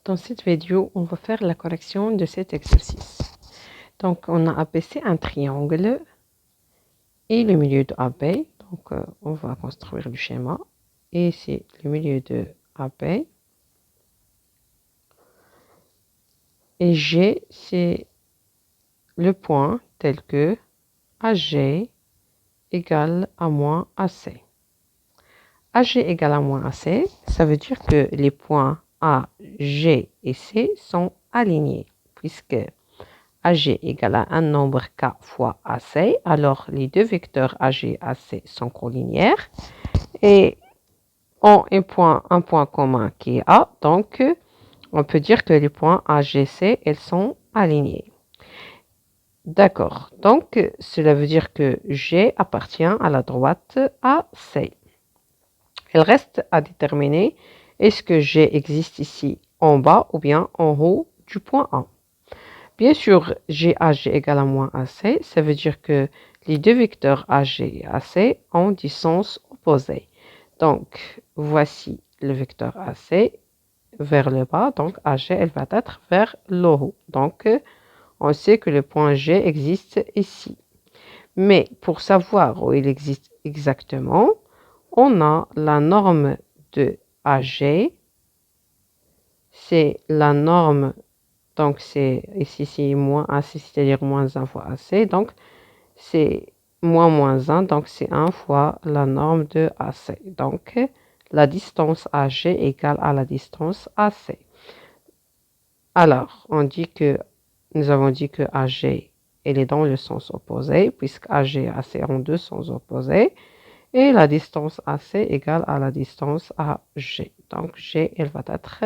Dans cette vidéo, on va faire la correction de cet exercice. Donc, on a abaissé un triangle et le milieu de AB. Donc, on va construire le schéma. Et c'est le milieu de AB. Et G, c'est le point tel que AG égale à moins AC. AG égale à moins AC, ça veut dire que les points A, G et C sont alignés, puisque AG égale à un nombre K fois AC, alors les deux vecteurs AG et AC sont collinéaires et ont un point commun qui est A, donc on peut dire que les points AGC, elles sont alignés. D'accord, donc cela veut dire que G appartient à la droite AC. Il reste à déterminer est-ce que G existe ici en bas ou bien en haut du point A. Bien sûr, GAG égale à moins AC, ça veut dire que les deux vecteurs AG et AC ont des sens opposés. Donc, voici le vecteur AC vers le bas, donc AG, elle va être vers le haut. Donc, on sait que le point G existe ici. Mais pour savoir où il existe exactement, on a la norme de AG, c'est la norme, donc c'est ici c'est moins AC, c'est-à-dire moins 1 fois AC, donc c'est moins 1, donc c'est 1 fois la norme de AC. Donc la distance AG égale à la distance AC. Alors, nous avons dit que AG, elle est dans le sens opposé, puisque AG et AC ont deux sens opposés. Et la distance AC égale à la distance AG. Donc, G, elle va être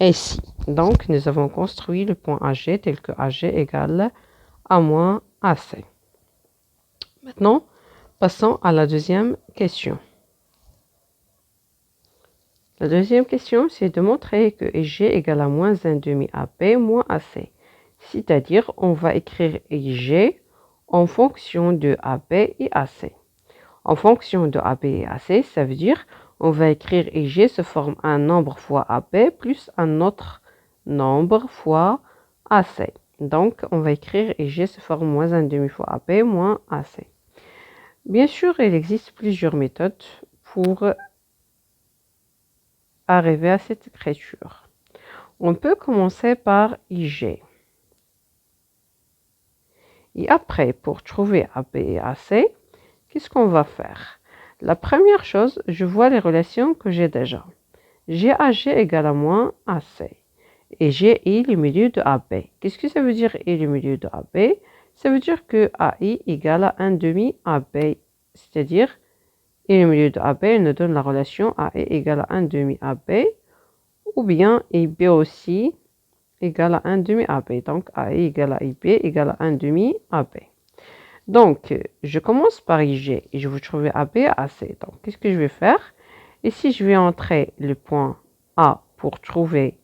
ici. Donc, nous avons construit le point AG tel que AG égale à moins AC. Maintenant, passons à la deuxième question. La deuxième question, c'est de montrer que EG égale à moins 1 demi AB moins AC. C'est-à-dire, on va écrire EG en fonction de AB et AC. En fonction de AB et AC, ça veut dire on va écrire EG se forme un nombre fois AB plus un autre nombre fois AC. Donc, on va écrire EG se forme moins 1 demi fois AB moins AC. Bien sûr, il existe plusieurs méthodes pour arriver à cette écriture. On peut commencer par IG. Et après, pour trouver AB et AC, qu'est-ce qu'on va faire? La première chose, je vois les relations que j'ai déjà. GAG égale à moins AC. Et G est le milieu de AB. Qu'est-ce que ça veut dire est le milieu de AB? Ça veut dire que AI égale à 1 demi AB. C'est-à-dire, et le milieu de AB nous donne la relation AI égale à 1 demi AB. Ou bien IB aussi égale à 1 demi AB. Donc, AI égale à IB égale à 1 demi AB. Donc, je commence par IG et je veux trouver AB et AC. Donc, qu'est-ce que je vais faire? Ici, je vais entrer le point A pour trouver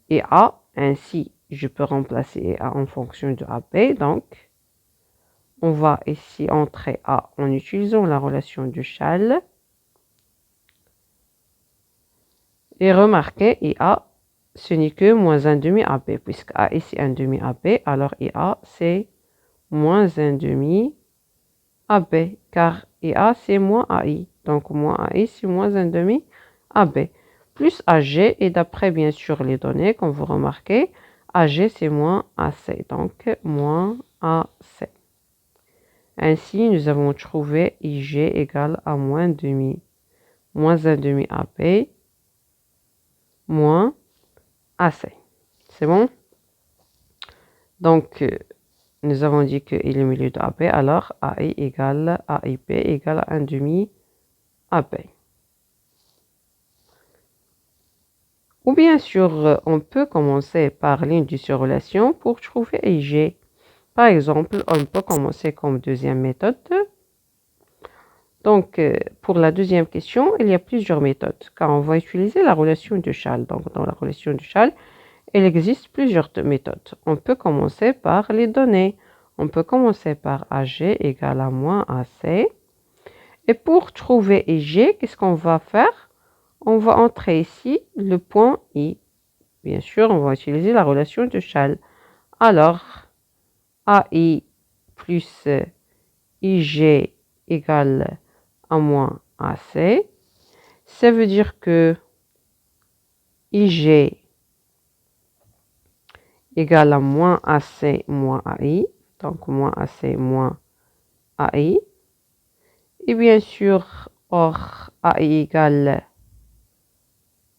EA. Ainsi, je peux remplacer EA en fonction de AB. Donc, on va ici entrer A en utilisant la relation de Schall. Et remarquez, EA, ce n'est que moins 1 demi AB. Puisque A ici 1 demi AB, alors EA, c'est moins 1 demi AB, car EA c'est moins AI, donc moins AI c'est moins 1 demi AB, plus AG, et d'après bien sûr les données, comme vous remarquez, AG c'est moins AC, donc moins AC. Ainsi, nous avons trouvé IG égale à moins 1 demi AB, moins AC. C'est bon? Donc, nous avons dit que il est au milieu de AB, alors AI égale AIB égale à 1 demi AB. Ou bien sûr, on peut commencer par l'induction relation pour trouver IG. Par exemple, on peut commencer comme deuxième méthode. Donc, pour la deuxième question, il y a plusieurs méthodes, car on va utiliser la relation de Schall. Donc, dans la relation de Schall, il existe plusieurs méthodes. On peut commencer par les données. On peut commencer par AG égale à moins AC. Et pour trouver IG, qu'est-ce qu'on va faire? On va entrer ici le point I. Bien sûr, on va utiliser la relation de Shall. Alors, AI plus IG égale à moins AC. Ça veut dire que IG égale à moins AC moins AI. Donc, moins AC moins AI. Et bien sûr, or AI égale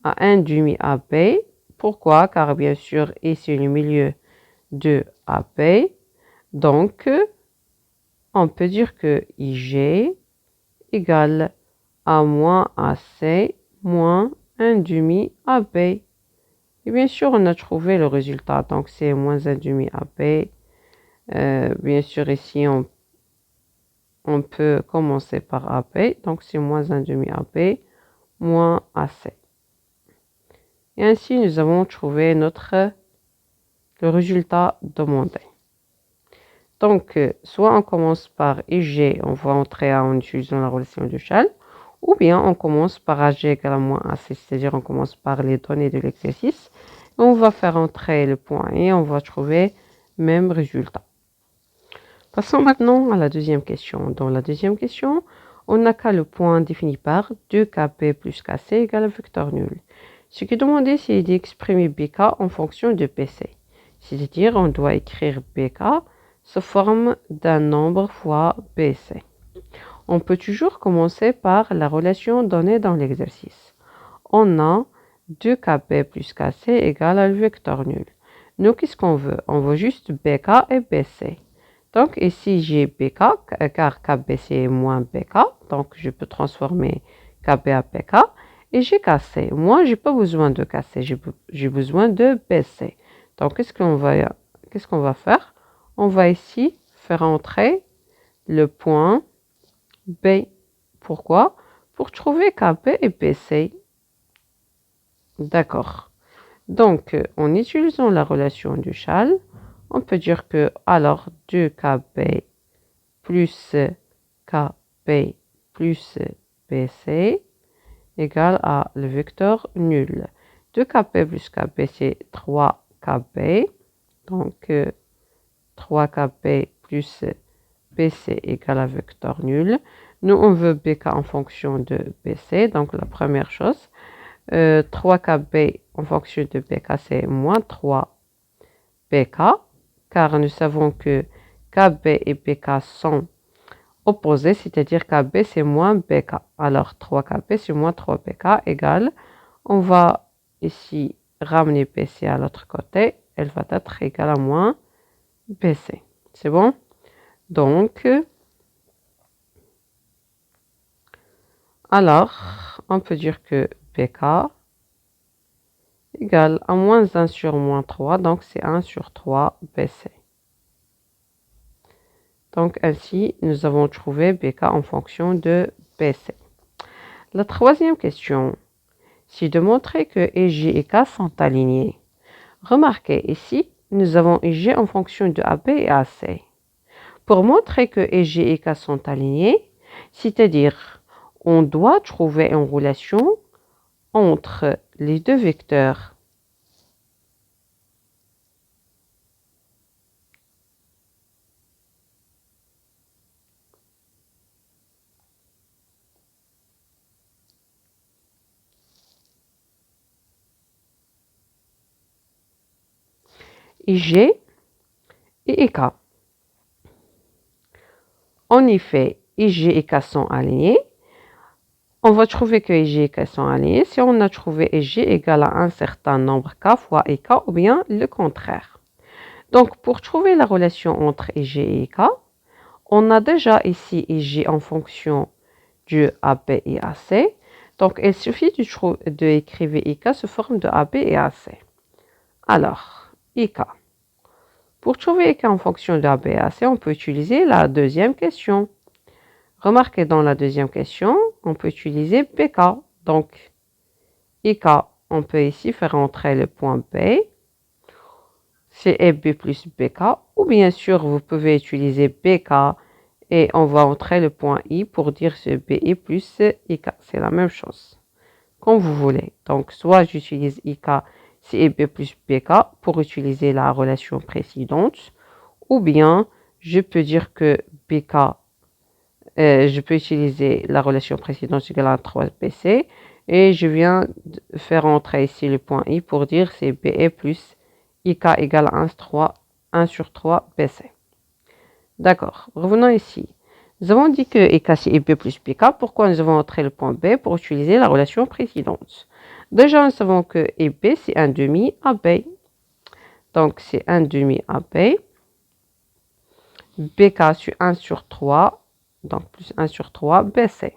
à 1 demi AB. Pourquoi? Car bien sûr, I c'est le milieu de AB. Donc, on peut dire que IG égale à moins AC moins 1 demi AB. Et bien sûr, on a trouvé le résultat. Donc, c'est moins 1 demi AB. Bien sûr, ici, on peut commencer par AB. Donc, c'est moins 1 demi AB moins AC. Et ainsi, nous avons trouvé le résultat demandé. Donc, soit on commence par IG, on va entrer en utilisant la relation de Shall, ou bien on commence par AG égale à moins AC, c'est-à-dire on commence par les données de l'exercice, et on va faire entrer le point et on va trouver le même résultat. Passons maintenant à la deuxième question. Dans la deuxième question, on n'a qu'à le point défini par 2kp plus kc égale un vecteur nul. Ce qui est demandé, c'est d'exprimer bk en fonction de pc. C'est-à-dire, on doit écrire bk sous forme d'un nombre fois bc. On peut toujours commencer par la relation donnée dans l'exercice. On a 2kp plus kc égale à le vecteur nul. Nous, qu'est-ce qu'on veut? On veut juste bk et bc. Donc ici j'ai bk, car kbc est moins bk, donc je peux transformer kb à bk. Et j'ai kc. Moi, j'ai pas besoin de kc, j'ai besoin de bc. Donc qu'est-ce qu'on va faire? On va ici faire entrer le point B. Pourquoi? Pour trouver kb et bc. D'accord. Donc, en utilisant la relation du Shall, on peut dire que alors 2kb plus kb plus bc égale à le vecteur nul. 2kb plus kb c'est 3kb. Donc 3kb plus bc égale à vecteur nul. Nous on veut bk en fonction de bc. Donc la première chose, 3kb en fonction de bk c'est moins 3 bk, car nous savons que kb et bk sont opposés, c'est-à-dire kb c'est moins bk. Alors 3kb c'est moins 3 bk égale, on va ici ramener bc à l'autre côté, elle va être égale à moins bc. C'est bon? Donc, alors, on peut dire que bk égale à moins 1 sur moins 3, donc c'est 1 sur 3 bc. Donc ainsi, nous avons trouvé bk en fonction de bc. La troisième question, c'est de montrer que EG et K sont alignés. Remarquez ici, nous avons EG en fonction de AB et AC. Pour montrer que EG et K sont alignés, c'est-à-dire on doit trouver une relation entre les deux vecteurs IG et EK. En effet, IG et K sont alignés. On va trouver que IG et K sont alignés si on a trouvé IG égale à un certain nombre K fois EK ou bien le contraire. Donc, pour trouver la relation entre IG et EK, on a déjà ici IG en fonction du AB et AC. Donc, il suffit d'écrire EK sous forme de AB et AC. Alors, EK. Pour trouver EK en fonction de AB et AC, on peut utiliser la deuxième question. Remarquez dans la deuxième question, on peut utiliser BK. Donc, EK, on peut ici faire entrer le point B. C'est EB plus BK. Ou bien sûr, vous pouvez utiliser BK et on va entrer le point I pour dire ce BI plus IK. C'est la même chose. Comme vous voulez. Donc, soit j'utilise IK C et B plus BK pour utiliser la relation précédente. Ou bien, je peux dire que BK, je peux utiliser la relation précédente égale à 3BC. Et je viens de faire entrer ici le point I pour dire c'est BE plus IK égale 1 sur 3 BC. D'accord, revenons ici. Nous avons dit que IK c'est B plus BK. Pourquoi nous avons entré le point B pour utiliser la relation précédente? Déjà, nous savons que B c'est 1 demi AB. Donc, c'est 1 demi AB. BK c'est 1 sur 3. Donc, plus 1 sur 3 BC.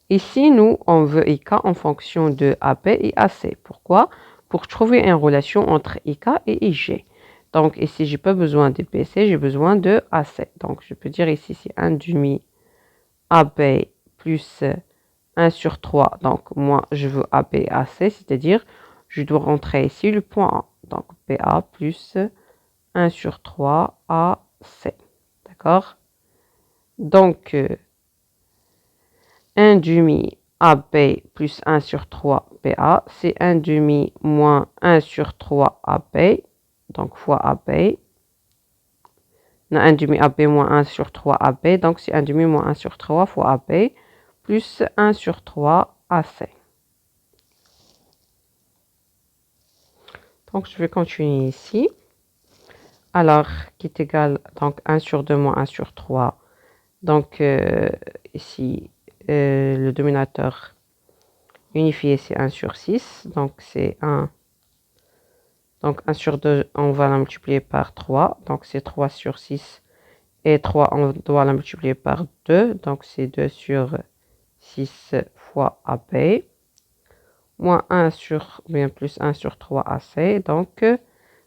Ici, nous, on veut IK en fonction de AB et AC. Pourquoi? Pour trouver une relation entre IK et IG. Donc, ici, je n'ai pas besoin de BC, j'ai besoin de AC. Donc, je peux dire ici, c'est 1 demi AB plus 1 sur 3. Donc, moi, je veux AB et AC, c'est-à-dire, je dois rentrer ici le point A. Donc, BA plus 1 sur 3 AC. D'accord? Donc, 1 demi AB plus 1 sur 3 BA, c'est 1 demi moins 1 sur 3 AB, donc fois AB. On a 1 demi AB moins 1 sur 3 AB, donc c'est 1 demi moins 1 sur 3 fois AB, plus 1 sur 3 AC. Donc je vais continuer ici. Alors, qui est égal, donc 1 sur 2 moins 1 sur 3. Donc ici, le dénominateur unifié, c'est 1 sur 6. Donc, c'est 1. Donc, 1 sur 2, on va la multiplier par 3. Donc, c'est 3 sur 6. Et 3, on doit la multiplier par 2. Donc, c'est 2 sur 6 fois AB. Moins 1 sur, bien plus 1 sur 3 AC. Donc,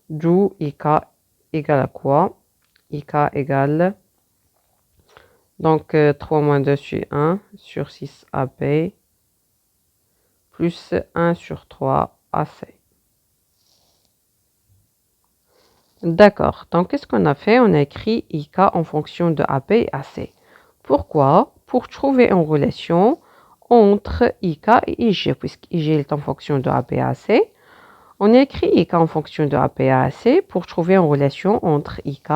d'où IK égale à quoi? IK égale, donc 3 moins 2 c'est 1 sur 6 AB. Plus 1 sur 3 AC. D'accord, donc qu'est-ce qu'on a fait? On a écrit IK en fonction de AB et AC. Pourquoi? Pour trouver une relation entre IK et IG, puisque IG est en fonction de AB et AC. On a écrit IK en fonction de AB et AC pour trouver une relation entre IK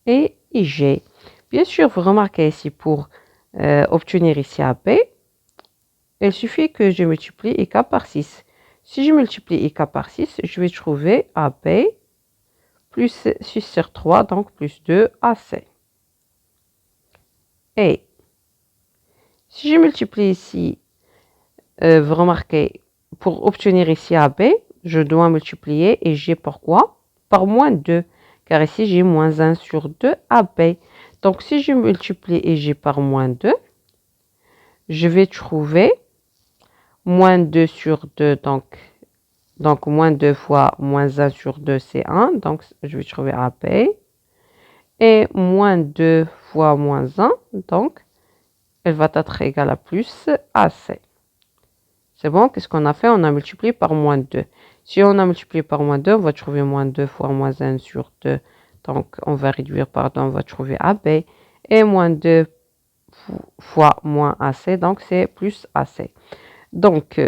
et IG. Bien sûr, vous remarquez ici pour obtenir ici AB, il suffit que je multiplie IK par 6. Si je multiplie IK par 6, je vais trouver AB plus 6 sur 3, donc plus 2 AC. Et si je multiplie ici, vous remarquez, pour obtenir ici AB, je dois multiplier et j'ai pourquoi? Par moins 2, car ici j'ai moins 1 sur 2 AB. Donc si je multiplie et j'ai par moins 2, je vais trouver moins 2 sur 2, donc moins 2 fois moins 1 sur 2, c'est 1. Donc, je vais trouver AB. Et moins 2 fois moins 1, donc, elle va être égale à plus AC. C'est bon, qu'est-ce qu'on a fait? On a multiplié par moins 2. Si on a multiplié par moins 2, on va trouver moins 2 fois moins 1 sur 2. Donc, on va réduire par 2, on va trouver AB. Et moins 2 fois moins AC, donc c'est plus AC. Donc,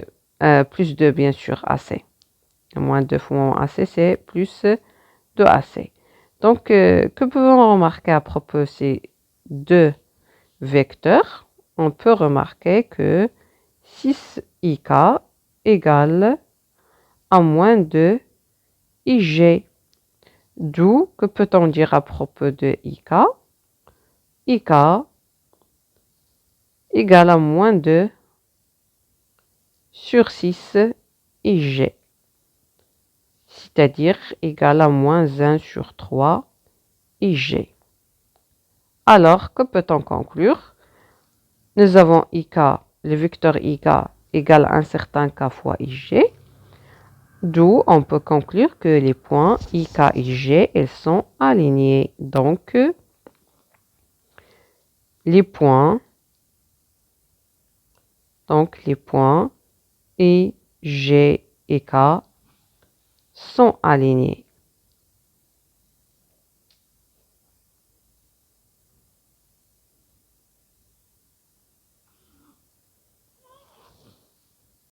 plus 2, bien sûr, AC. Moins 2 fois moins AC, c'est plus 2AC. Donc, que pouvons-nous remarquer à propos de ces deux vecteurs? On peut remarquer que 6IK égale à moins 2 IG. D'où, que peut-on dire à propos de IK? IK égale à moins 2 sur 6 IG. C'est-à-dire égal à moins 1 sur 3 IG. Alors, que peut-on conclure? Nous avons IK, le vecteur IK égale un certain K fois IG. D'où on peut conclure que les points IK et IG, ils sont alignés. Donc, les points I, G et K sont alignés.